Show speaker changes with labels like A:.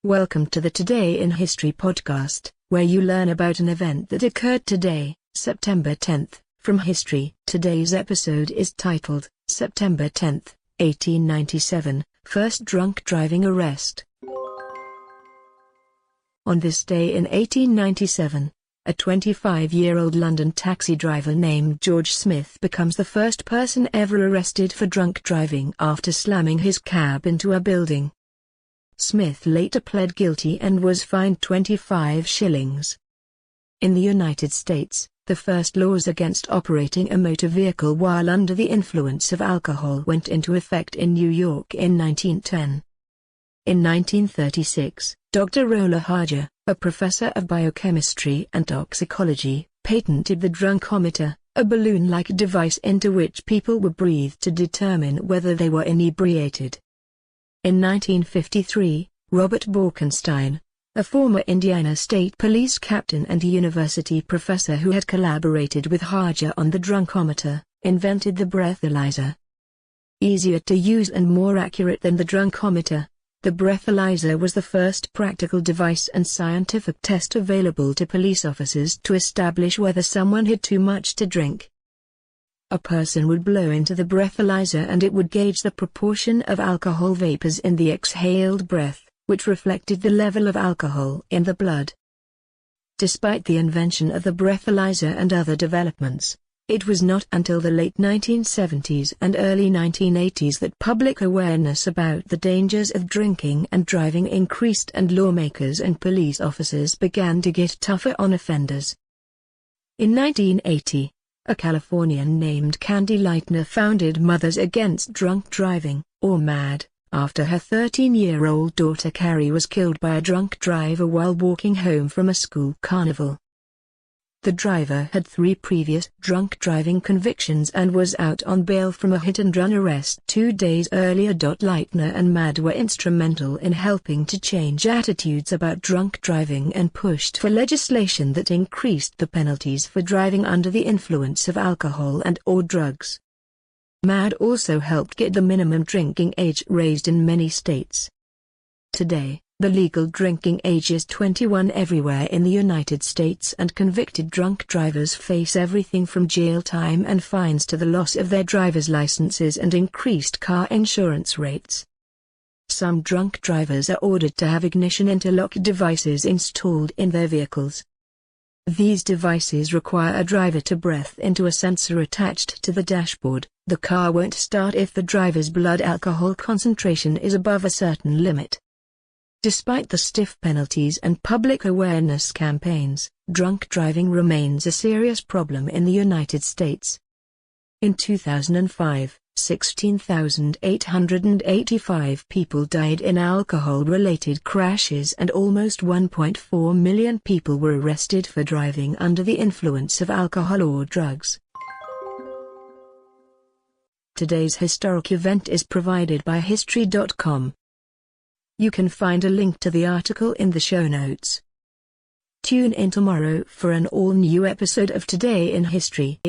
A: Welcome to the Today in History podcast, where you learn about an event that occurred today, September 10th, from history. Today's episode is titled, September 10th, 1897, First Drunk Driving Arrest. On this day in 1897, a 25-year-old London taxi driver named George Smith becomes the first person ever arrested for drunk driving after slamming his cab into a building. Smith later pled guilty and was fined 25 shillings. In the United States, the first laws against operating a motor vehicle while under the influence of alcohol went into effect in New York in 1910. In 1936, Dr. Rolla Harger, a professor of biochemistry and toxicology, patented the Drunkometer, a balloon-like device into which people were breathed to determine whether they were inebriated. In 1953, Robert Borkenstein, a former Indiana State Police captain and a university professor who had collaborated with Harger on the Drunkometer, invented the Breathalyzer. Easier to use and more accurate than the Drunkometer, the Breathalyzer was the first practical device and scientific test available to police officers to establish whether someone had too much to drink. A person would blow into the breathalyzer and it would gauge the proportion of alcohol vapors in the exhaled breath, which reflected the level of alcohol in the blood. Despite the invention of the breathalyzer and other developments, it was not until the late 1970s and early 1980s that public awareness about the dangers of drinking and driving increased and lawmakers and police officers began to get tougher on offenders. In 1980, a Californian named Candy Lightner founded Mothers Against Drunk Driving, or MAD, after her 13-year-old daughter Carrie was killed by a drunk driver while walking home from a school carnival. The driver had 3 previous drunk driving convictions and was out on bail from a hit-and-run arrest 2 days earlier. Lightner and MAD were instrumental in helping to change attitudes about drunk driving and pushed for legislation that increased the penalties for driving under the influence of alcohol and/or drugs. MAD also helped get the minimum drinking age raised in many states. Today, the legal drinking age is 21 everywhere in the United States, and convicted drunk drivers face everything from jail time and fines to the loss of their driver's licenses and increased car insurance rates. Some drunk drivers are ordered to have ignition interlock devices installed in their vehicles. These devices require a driver to breathe into a sensor attached to the dashboard. The car won't start if the driver's blood alcohol concentration is above a certain limit. Despite the stiff penalties and public awareness campaigns, drunk driving remains a serious problem in the United States. In 2005, 16,885 people died in alcohol-related crashes and almost 1.4 million people were arrested for driving under the influence of alcohol or drugs. Today's historic event is provided by History.com. You can find a link to the article in the show notes. Tune in tomorrow for an all-new episode of Today in History.